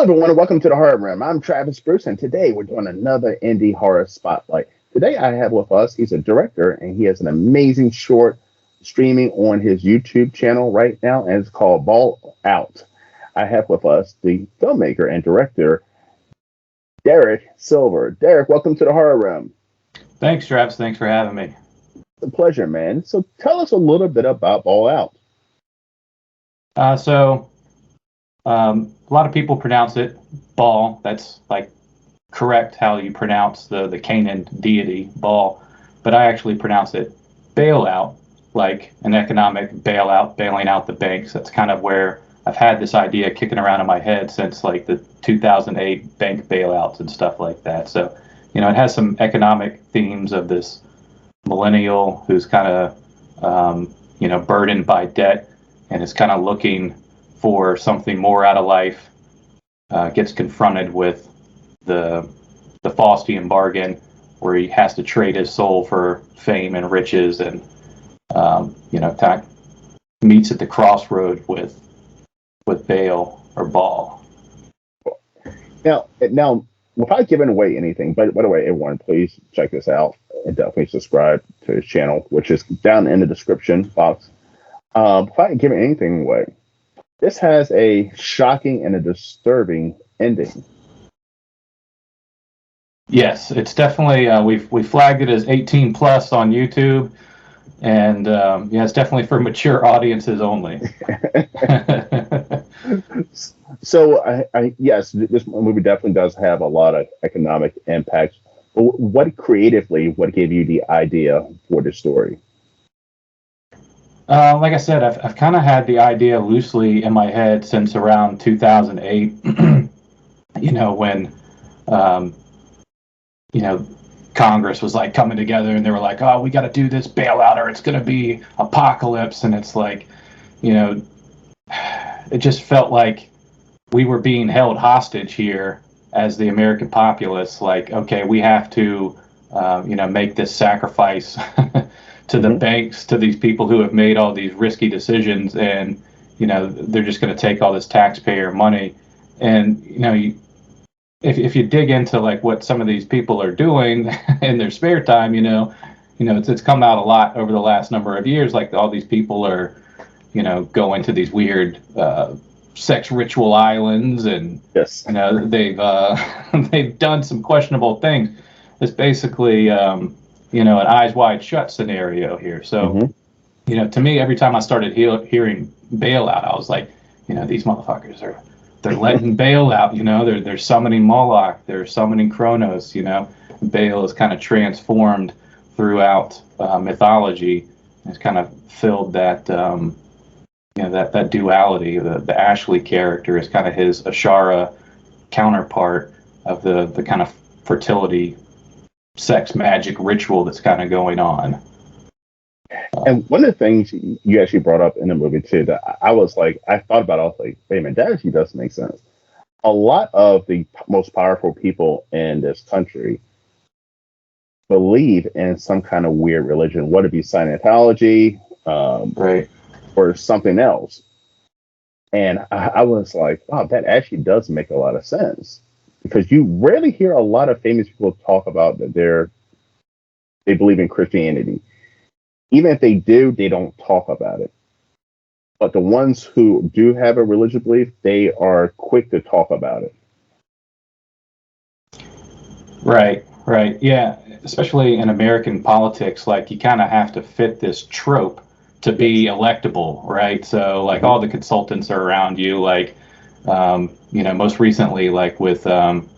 everyone, and welcome to the Horror Room. I'm Travis Bruce, and today we're doing another indie horror spotlight. Today I have with us, he's a director, and he has an amazing short streaming on his YouTube channel right now, and it's called Ball Out. I have with us the filmmaker and director, Derek Silver. Derek, welcome to the Horror Room. Thanks, Travis. Thanks for having me. It's a pleasure, man. So tell us a little bit about Ball Out. A lot of people pronounce it Baal. That's like correct how you pronounce the Canaan deity Baal, but I actually pronounce it bailout, like an economic bailout, bailing out the banks. That's kind of where I've had this idea kicking around in my head since like the 2008 bank bailouts and stuff like that. So, it has some economic themes of this millennial who's kind of, burdened by debt and is kind of looking for something more out of life, gets confronted with the Faustian bargain, where he has to trade his soul for fame and riches, and kind of meets at the crossroad with Baal or Baal. Now, without giving away anything, but by the way, everyone, please check this out and definitely subscribe to his channel, which is down in the description box. Without giving anything away, this has a shocking and a disturbing ending. Yes, it's definitely we flagged it as 18 plus on YouTube, and it's definitely for mature audiences only. So, yes, this movie definitely does have a lot of economic impact. But what gave you the idea for the story? Like I said, I've kind of had the idea loosely in my head since around 2008. When Congress was like coming together and they were like, oh, we got to do this bailout or it's going to be apocalypse. And it's like, it just felt like we were being held hostage here as the American populace. Like, okay, we have to, make this sacrifice to the banks, to these people who have made all these risky decisions, and they're just going to take all this taxpayer money. And if you dig into like what some of these people are doing in their spare time, it's come out a lot over the last number of years. Like all these people are, going to these weird sex ritual islands, and yes, they've they've done some questionable things. It's basically an eyes wide shut scenario here. So, to me, every time I started hearing bailout, I was like, these motherfuckers they're letting Baal out. They're summoning Moloch, they're summoning Kronos. Baal is kind of transformed throughout mythology. It's kind of filled that that duality. The Ashley character is kind of his Ashara counterpart of the kind of fertility, sex magic ritual that's kind of going on. And one of the things you actually brought up in the movie too, that I thought about, I was like, wait a minute, that actually does make sense. A lot of the most powerful people in this country believe in some kind of weird religion, whether it be Scientology, right, or something else. And I was like, wow, that actually does make a lot of sense. Because you rarely hear a lot of famous people talk about that they believe in Christianity. Even if they do, they don't talk about it. But the ones who do have a religious belief, they are quick to talk about it. Right. Yeah, especially in American politics, like you kind of have to fit this trope to be electable, right? So like all the consultants are around you, like most recently, like with Biden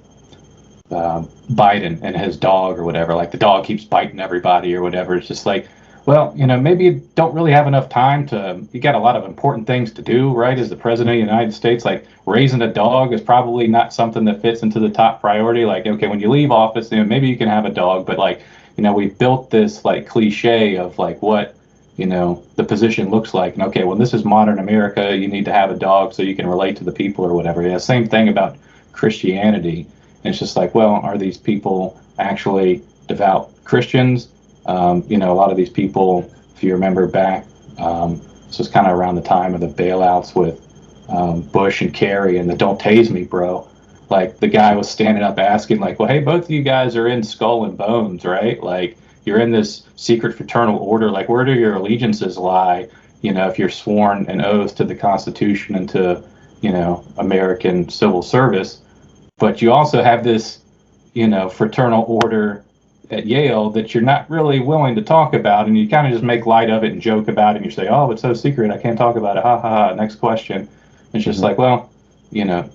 and his dog or whatever, like the dog keeps biting everybody or whatever. It's just like, well, maybe you don't really have enough time you got a lot of important things to do, right? As the president of the United States, like raising a dog is probably not something that fits into the top priority. Like, okay, when you leave office, maybe you can have a dog, but like, we've built this like cliche of like what, the position looks like. And okay, well, this is modern America. You need to have a dog so you can relate to the people or whatever. Yeah, same thing about Christianity. And it's just like, well, are these people actually devout Christians? A lot of these people, if you remember back, this was kind of around the time of the bailouts with Bush and Kerry and the "Don't Tase Me, Bro." like the guy was standing up asking, like, well, hey, both of you guys are in Skull and Bones, right? Like, you're in this secret fraternal order. Like, where do your allegiances lie? You know, if you're sworn an oath to the Constitution and to, you know, American civil service, but you also have this, you know, fraternal order at Yale that you're not really willing to talk about, and you kind of just make light of it and joke about it, and you say, oh, it's so secret, I can't talk about it, ha ha ha, next question. It's just like, well, you know,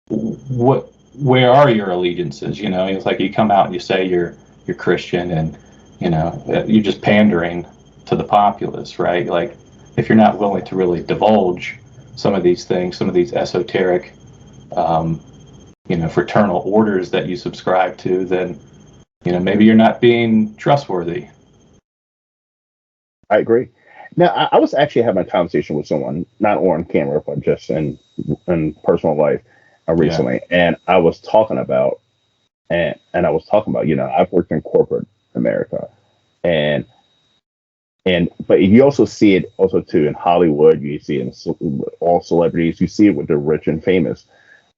where are your allegiances? You know, it's like you come out and you say you're Christian, and you know, you're just pandering to the populace, right? Like, if you're not willing to really divulge some of these things, some of these esoteric, you know, fraternal orders that you subscribe to, then, you know, maybe you're not being trustworthy. I agree. Now, I was actually having a conversation with someone, not on camera, but just in personal life Yeah. recently, and I was talking about, and I was talking about, you know, I've worked in corporate America, and but you also see it also too in Hollywood. You see it in all celebrities. You see it with the rich and famous.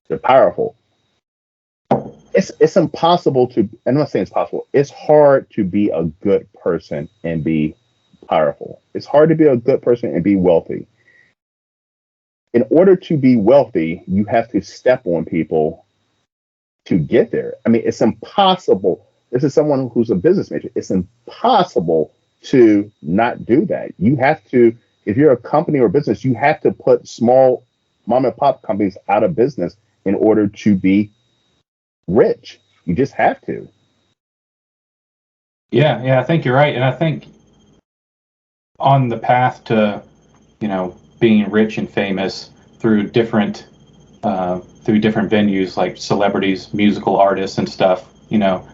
They're powerful. It's impossible to. I'm not saying it's possible. It's hard to be a good person and be powerful. It's hard to be a good person and be wealthy. In order to be wealthy, you have to step on people to get there. I mean, it's impossible. This is someone who's a business major. It's impossible to not do that. You have to, if you're a company or business, you have to put small mom and pop companies out of business in order to be rich. You just have to. Yeah, I think you're right. And I think on the path to, you know, being rich and famous through different venues like celebrities, musical artists, and stuff, you know,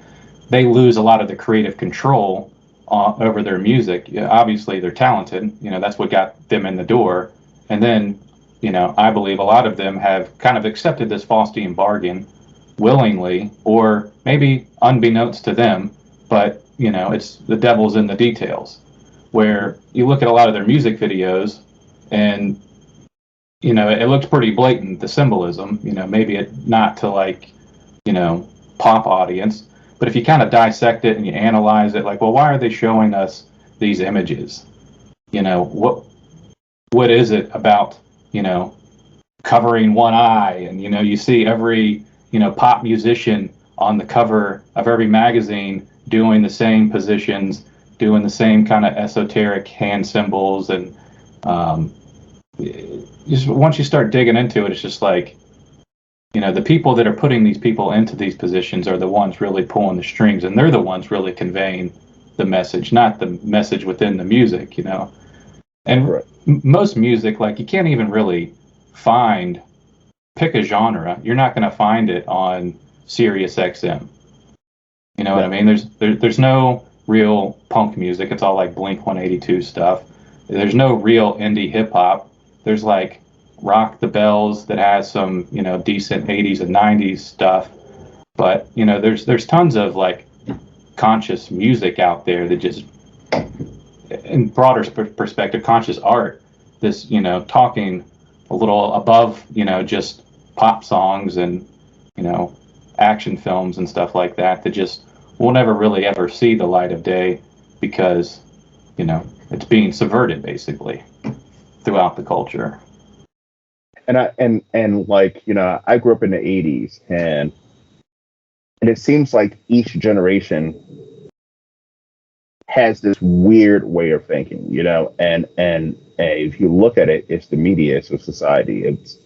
they lose a lot of the creative control over their music. Yeah, obviously, they're talented. You know, that's what got them in the door. And then, you know, I believe a lot of them have kind of accepted this Faustian bargain willingly, or maybe unbeknownst to them. But you know, it's the devil's in the details. Where you look at a lot of their music videos, and you know, it looks pretty blatant, the symbolism. You know, maybe it not to, like, you know, pop audience, but if you kind of dissect it and you analyze it, like, well, why are they showing us these images? You know, what is it about, you know, covering one eye? And you know, you see every, you know, pop musician on the cover of every magazine doing the same positions, doing the same kind of esoteric hand symbols, and just once you start digging into it, it's just like, you know, the people that are putting these people into these positions are the ones really pulling the strings, and they're the ones really conveying the message, not the message within the music, you know. And Correct. most music, like, you can't even really find, pick a genre, you're not going to find it on Sirius XM. You know what I No. mean? There's no real punk music. It's all like Blink 182 stuff. There's no real indie hip hop. There's like Rock the Bells that has some, you know, decent 80s and 90s stuff. But, you know, there's tons of like conscious music out there that just, in broader perspective, conscious art, this, you know, talking a little above, you know, just pop songs and, you know, action films and stuff like that, that just will never really ever see the light of day because, you know, it's being subverted basically throughout the culture. And and like, you know, I grew up in the '80s, and it seems like each generation has this weird way of thinking, you know, and if you look at it, it's the media, it's the society. It's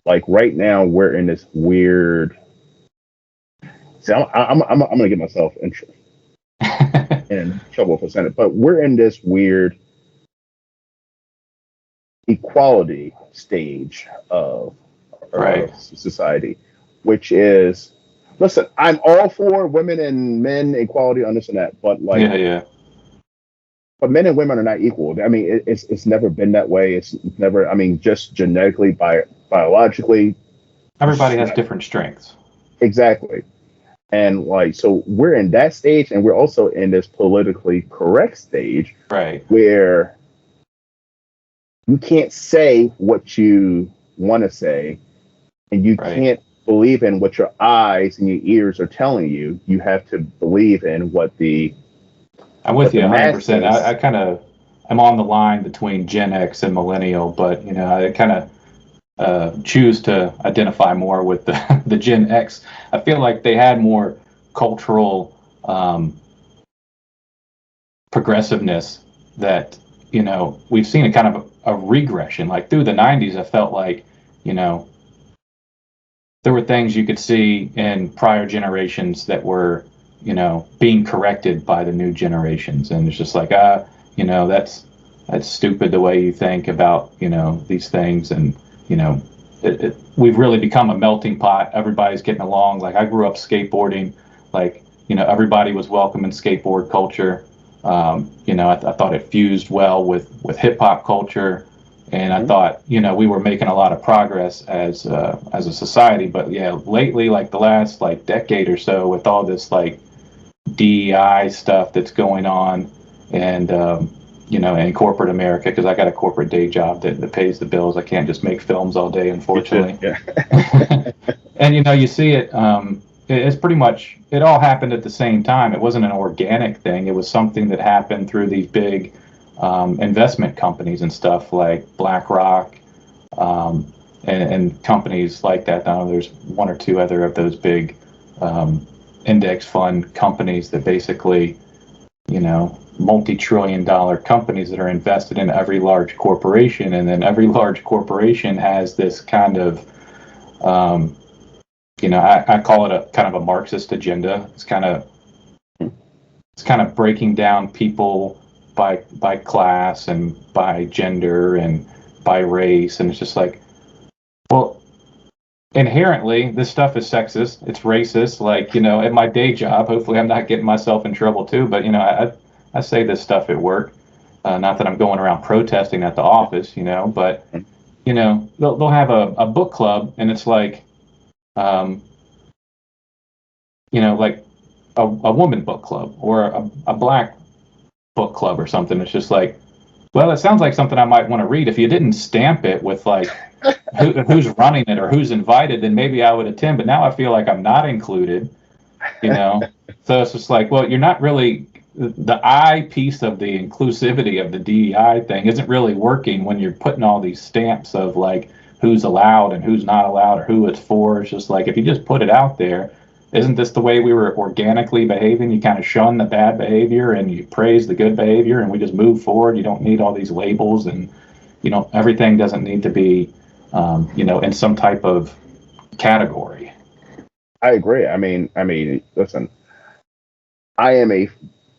like right now we're in this weird. See, I'm gonna get myself in trouble for saying it, but we're in this weird equality stage Right. of society, which is, listen, I'm all for women and men equality on this and that, but like, Yeah. but men and women are not equal. I mean, it's never been that way. It's never. I mean, just genetically, biologically, Everybody has different strengths. exactly. And like, so we're in that stage, and we're also in this politically correct stage Right. where you can't say what you want to say, and you Right. can't believe in what your eyes and your ears are telling you. You have to believe in I'm what with the you 100%. masses. I kind of am on the line between Gen X and millennial, but I kind of choose to identify more with the Gen X. I feel like they had more cultural progressiveness that we've seen a kind of a regression. Like through the 90s, I felt like there were things you could see in prior generations that were being corrected by the new generations, and it's just like that's stupid the way you think about these things. And we've really become a melting pot. Everybody's getting along. Like I grew up skateboarding, like everybody was welcome in skateboard culture. I thought it fused well with hip hop culture, and I thought we were making a lot of progress as a society. But yeah, lately, like the last like decade or so, with all this like DEI stuff that's going on, and in corporate America, because I got a corporate day job that pays the bills. I can't just make films all day, unfortunately. Yeah. And you see it. It's pretty much it all happened at the same time. It wasn't an organic thing. It was something that happened through these big investment companies and stuff like BlackRock, and companies like that. Now there's one or two other of those big index fund companies that basically, multi-trillion-dollar companies that are invested in every large corporation, and then every large corporation has this kind of I call it a kind of a Marxist agenda. It's kind of breaking down people by class and by gender and by race, and it's just like, well, inherently this stuff is sexist, it's racist. Like at my day job, hopefully I'm not getting myself in trouble too, but I say this stuff at work. Not that I'm going around protesting at the office, but they'll have a book club, and it's like like a woman book club or a black book club or something. It's just like, well, it sounds like something I might want to read. If you didn't stamp it with like who's running it or who's invited, then maybe I would attend. But now I feel like I'm not included, So it's just like, well, you're not really, the I piece of the inclusivity of the DEI thing isn't really working when you're putting all these stamps of like who's allowed and who's not allowed or who it's for. It's just like, if you just put it out there, isn't this the way we were organically behaving? You kind of shun the bad behavior and you praise the good behavior, and we just move forward. You don't need all these labels, and everything doesn't need to be in some type of category. I agree. I mean, listen, I am a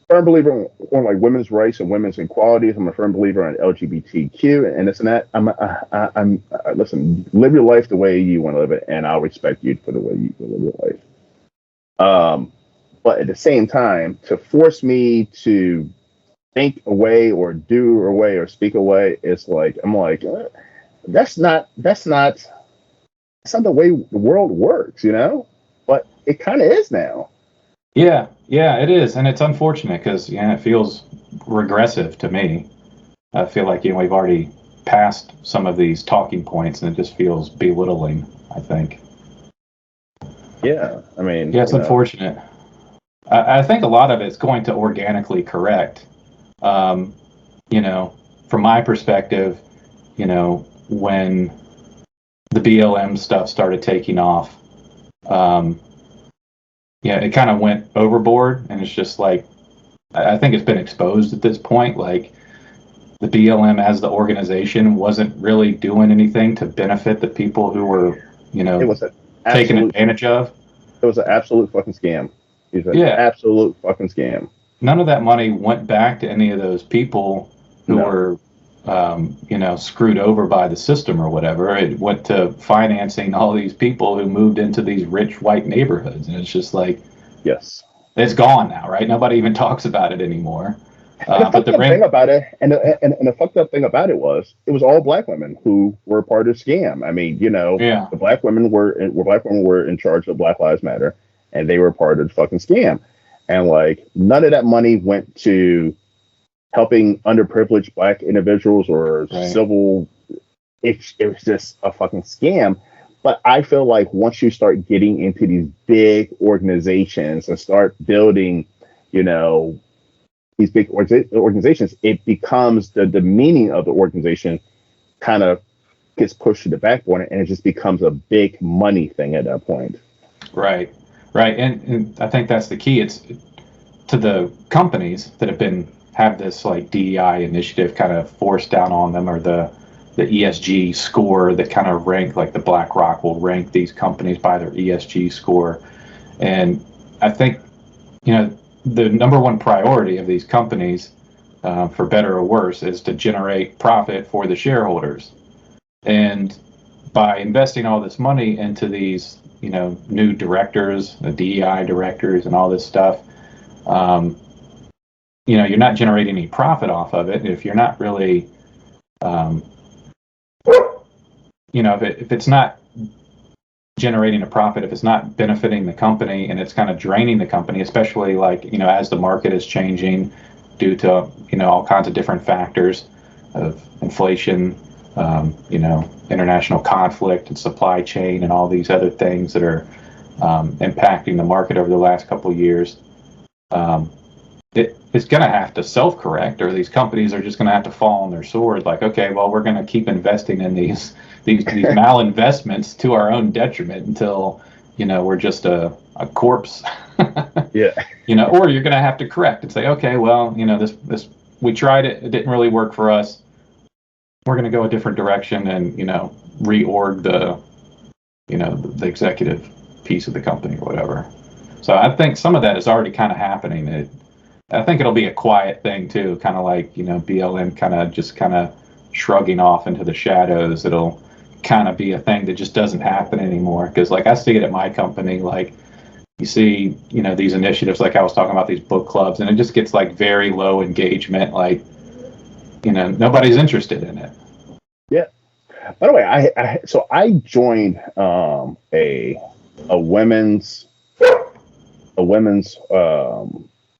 firm believer on like women's rights and women's equalities. I'm a firm believer in LGBTQ and this and that. I'm listen, live your life the way you want to live it, and I'll respect you for the way you live your life. But at the same time, to force me to think away or do away or speak away, it's like I'm like, that's not the way the world works, But it kind of is now. Yeah, it is, and it's unfortunate because it feels regressive to me. I feel like we've already passed some of these talking points, and it just feels belittling, I think. Yeah, I mean, yeah, it's unfortunate. I think a lot of it's going to organically correct. From my perspective, when the BLM stuff started taking off, it kind of went overboard, and it's just like, I think it's been exposed at this point. Like the BLM as the organization wasn't really doing anything to benefit the people who were, it was taken advantage of. It was an absolute fucking scam. It was an absolute fucking scam. None of that money went back to any of those people who were, screwed over by the system or whatever. It went to financing all these people who moved into these rich white neighborhoods, and it's just like, yes, it's gone now, right? Nobody even talks about it anymore. And the fucked up thing about it, and the fucked up thing about it was all black women who were part of the scam. I mean, the black women were in charge of Black Lives Matter, and they were part of the fucking scam. And like, none of that money went to helping underprivileged black individuals or civil. It was just a fucking scam. But I feel like once you start getting into these big organizations and start building, you know, these big organizations, it becomes the meaning of the organization kind of gets pushed to the back burner, and it just becomes a big money thing at that point. Right, right, and I think that's the key. It's to the companies that have this like DEI initiative kind of forced down on them, or the ESG score that kind of rank, like the BlackRock will rank these companies by their ESG score. And I think, you know, the number one priority of these companies, for better or worse, is to generate profit for the shareholders. And by investing all this money into these, you know, new directors, the DEI directors, and all this stuff, you know, you're not generating any profit off of it. If you're not really, you know, if it's not generating a profit, if it's not benefiting the company, and it's kind of draining the company, especially like, you know, as the market is changing due to, you know, all kinds of different factors of inflation, you know, international conflict and supply chain and all these other things that are impacting the market over the last couple of years. It's going to have to self-correct, or these companies are just going to have to fall on their sword. Like, okay, well, we're going to keep investing in these malinvestments to our own detriment until, you know, we're just a corpse. Yeah. You know, or you're going to have to correct and say, okay, well, you know, this we tried it, it didn't really work for us. We're going to go a different direction and, you know, reorg the executive piece of the company or whatever. So I think some of that is already kind of happening. I think it'll be a quiet thing too, kind of like, you know, BLM kind of shrugging off into the shadows. It'll kind of be a thing that just doesn't happen anymore. Because like I see it at my company, like you see, you know, these initiatives, like I was talking about these book clubs, and it just gets like very low engagement. Like, you know, nobody's interested in it. Yeah. By the way, I joined a women's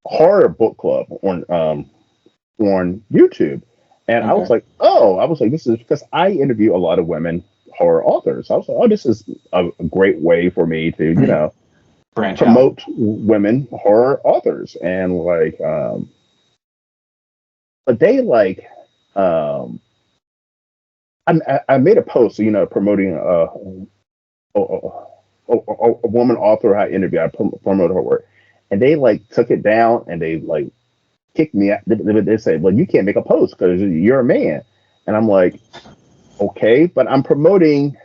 horror book club on YouTube, and Okay. I was like, this is because I interview a lot of women horror authors. I was like, oh, this is a great way for me to, you know, Branch promote out. women horror authors, and like, but they like, I made a post, you know, promoting a woman author I interviewed. I promoted her work, and they like took it down, and they like kicked me out. They said, "Well, you can't make a post because you're a man," and I'm like, "Okay, but I'm promoting.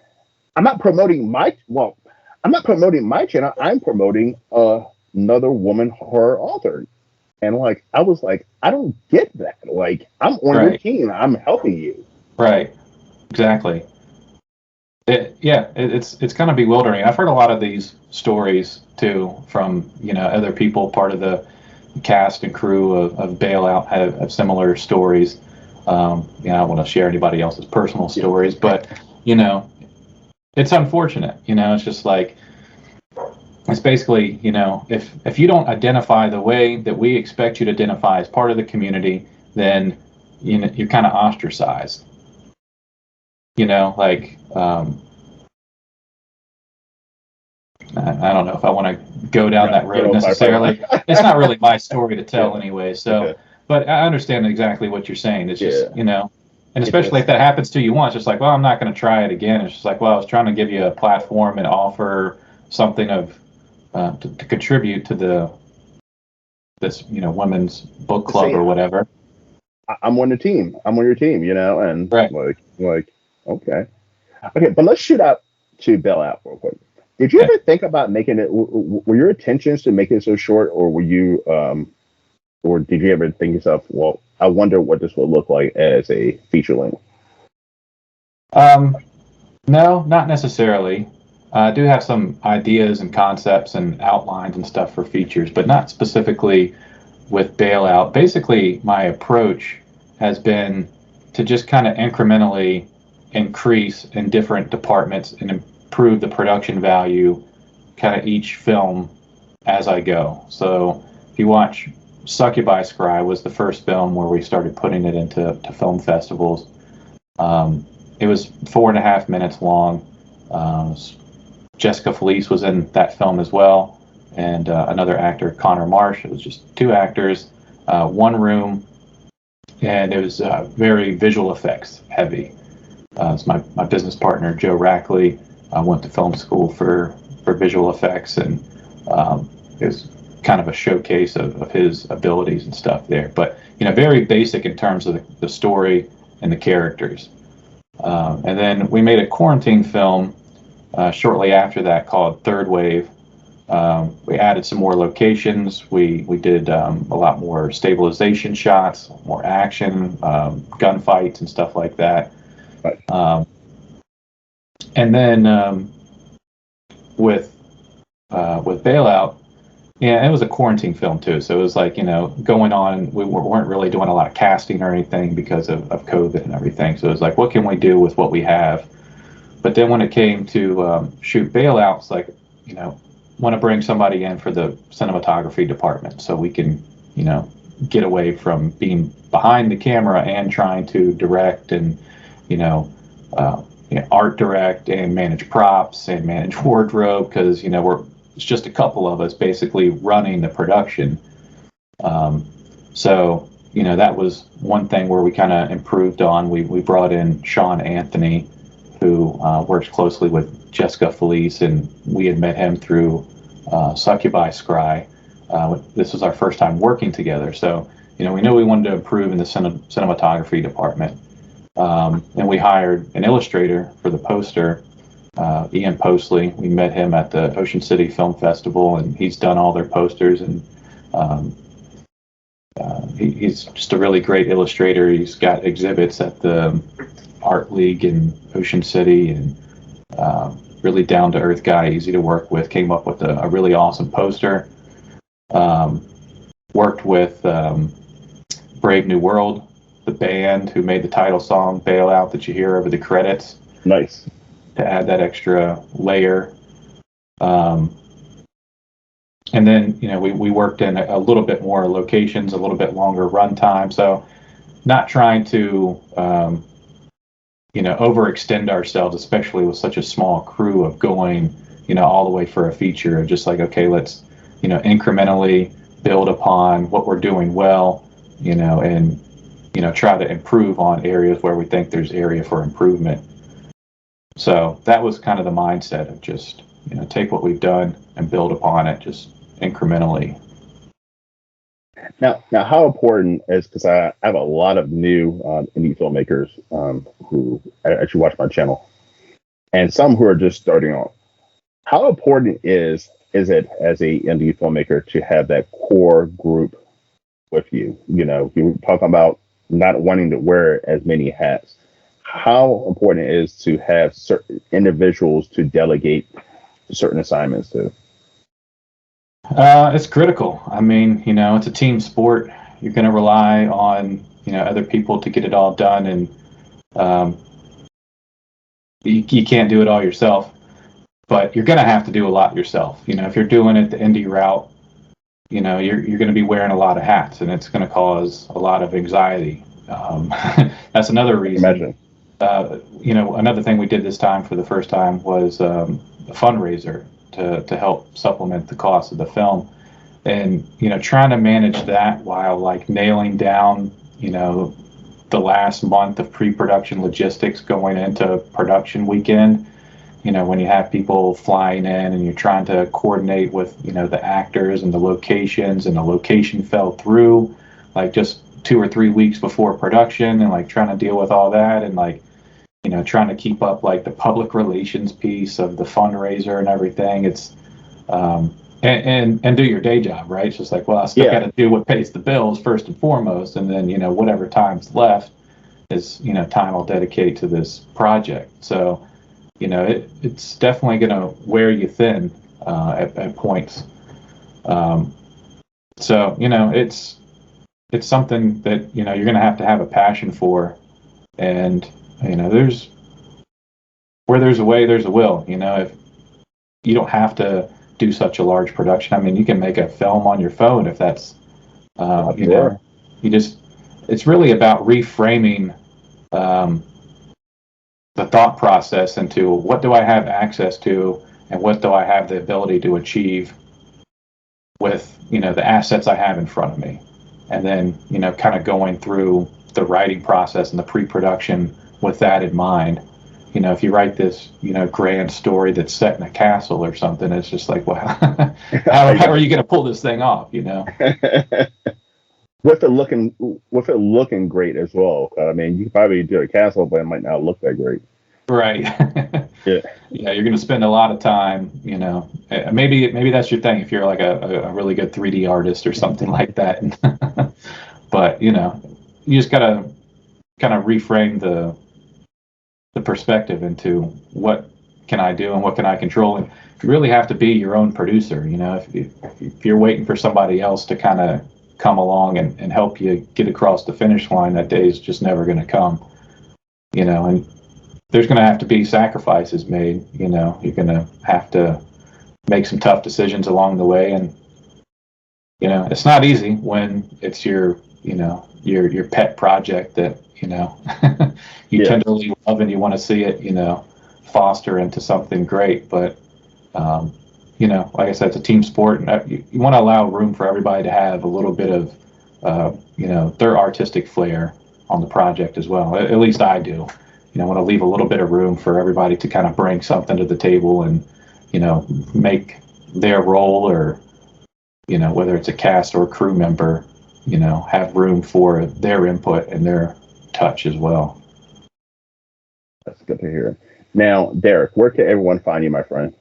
I'm not promoting my well. I'm not promoting my channel. I'm promoting another woman horror author." And like, I was like, I don't get that. Like, I'm on your Right. team. I'm helping you. Right. Exactly. It's kind of bewildering. I've heard a lot of these stories too from, you know, other people, part of the cast and crew of Bailout have similar stories. You know, I don't want to share anybody else's personal stories, but, you know, it's unfortunate. You know, it's just like, it's basically, you know, if you don't identify the way that we expect you to identify as part of the community, then, you know, you're kind of ostracized. You know, like, I don't know if I want to go down that road necessarily. It's not really my story to tell anyway. So, Okay. but I understand exactly what you're saying. It's just, Yeah. you know, and especially if that happens to you once, it's like, well, I'm not going to try it again. It's just like, well, I was trying to give you a platform and offer something of to contribute to this, you know, women's book club or whatever. I'm on the team. I'm on your team, you know, and Right. like, okay, but let's shoot out to Bell Out real quick. Did you Okay. ever think about making it? Were your intentions to make it so short, or were you, or did you ever think yourself, well, I wonder what this will look like as a feature length? No, not necessarily. I do have some ideas and concepts and outlines and stuff for features, but not specifically with Bailout. Basically, my approach has been to just kind of incrementally increase in different departments and improve the production value kind of each film as I go. So if you watch Succubi Scry was the first film where we started putting it into film festivals. It was 4.5 minutes long. Jessica Felice was in that film as well, and another actor, Connor Marsh. It was just two actors, one room, and it was very visual effects heavy. It's my business partner, Joe Rackley. I went to film school for visual effects, and it was kind of a showcase of his abilities and stuff there. But very basic in terms of the story and the characters. And then we made a quarantine film shortly after that called Third Wave. We added some more locations. We did a lot more stabilization shots, more action, gunfights, and stuff like that. Right. And then with Bailout, yeah, it was a quarantine film too. So it was like going on. We weren't really doing a lot of casting or anything because of COVID and everything. So it was like, what can we do with what we have? But then when it came to shoot Bailout, it's like, want to bring somebody in for the cinematography department so we can, get away from being behind the camera and trying to direct and, art direct and manage props and manage wardrobe, because, it's just a couple of us basically running the production. So, that was one thing where we kind of improved on. We brought in Sean Anthony, who works closely with Jessica Felice, and we had met him through Succubi Scry. This was our first time working together, so we knew we wanted to improve in the cinematography department, and we hired an illustrator for the poster, Ian Postley. We met him at the Ocean City Film Festival, and he's done all their posters, and he's just a really great illustrator. He's got exhibits at the Art League in Ocean City, and really down-to-earth guy, easy to work with. Came up with a really awesome poster. Worked with Brave New World, the band who made the title song Bailout that you hear over the credits. Nice. To add that extra layer. And then we worked in a little bit more locations, a little bit longer runtime, so not trying to overextend ourselves, especially with such a small crew of going, all the way for a feature. Just like, okay, let's, incrementally build upon what we're doing well, and, try to improve on areas where we think there's area for improvement. So that was kind of the mindset of just, take what we've done and build upon it just incrementally. Now, how important is, because I have a lot of new indie filmmakers who actually watch my channel, and some who are just starting off. How important is it as a indie filmmaker to have that core group with you? You talking about not wanting to wear as many hats. How important it is to have certain individuals to delegate certain assignments to? It's critical. I mean, it's a team sport. You're going to rely on, other people to get it all done, and you can't do it all yourself. But you're going to have to do a lot yourself. If you're doing it the indie route, you're going to be wearing a lot of hats, and it's going to cause a lot of anxiety. That's another reason. Imagine. Another thing we did this time for the first time was a fundraiser to help supplement the cost of the film, and trying to manage that while like nailing down the last month of pre-production logistics going into production weekend. When you have people flying in and you're trying to coordinate with the actors and the locations, and the location fell through like just 2 or 3 weeks before production, and like trying to deal with all that, and like trying to keep up like the public relations piece of the fundraiser and everything. It's and do your day job, right? It's just like, well, I still got to do what pays the bills first and foremost, and then whatever time's left is time I'll dedicate to this project. So it's definitely going to wear you thin at points. So it's something that you're going to have a passion for, and there's where there's a way, there's a will. If you don't have to do such a large production, I mean, you can make a film on your phone if that's it's really about reframing the the thought process into what do I have access to and what do I have the ability to achieve with, the assets I have in front of me. And then, kind of going through the writing process and the pre-production with that in mind. If you write this, grand story that's set in a castle or something, it's just like, wow, how are you going to pull this thing off, With it looking great as well. I mean, you could probably do a castle, but it might not look that great. Right. Yeah. Yeah, you're going to spend a lot of time, maybe that's your thing if you're like a really good 3D artist or something like that. But, you just got to kind of reframe the perspective into what can I do and what can I control. And you really have to be your own producer. If you're waiting for somebody else to kind of come along and help you get across the finish line, that day is just never going to come. And there's going to have to be sacrifices made. You're going to have to make some tough decisions along the way. And, it's not easy when it's your pet project that, you tenderly love and you want to see it, foster into something great. But, like I said, it's a team sport, and you want to allow room for everybody to have a little bit of, their artistic flair on the project as well. At least I do. I want to leave a little bit of room for everybody to kind of bring something to the table and, make their role or, whether it's a cast or a crew member, have room for their input and their touch as well. That's good to hear. Now, Derek, where can everyone find you, my friend?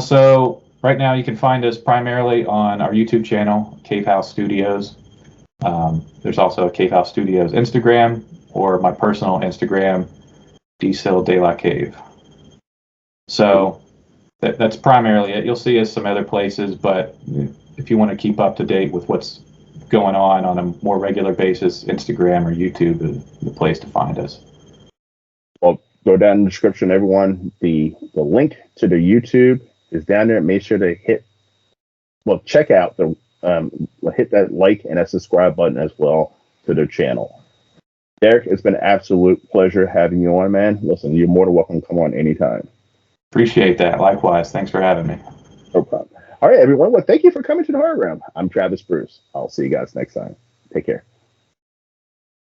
So right now you can find us primarily on our YouTube channel, Cave House Studios. There's also a Cave House Studios Instagram or my personal Instagram, Diesel de la Cave. So that's primarily it. You'll see us some other places, but if you want to keep up to date with what's going on a more regular basis, Instagram or YouTube is the place to find us. Well, go down in the description, everyone. The link to the YouTube is down there. Make sure to check out hit that like and that subscribe button as well to their channel. Derek, it's been an absolute pleasure having you on, man. Listen, you're more than welcome to come on anytime. Appreciate that. Likewise. Thanks for having me. No problem. All right, everyone. Well, thank you for coming to the Horror Room. I'm Travis Bruce. I'll see you guys next time. Take care.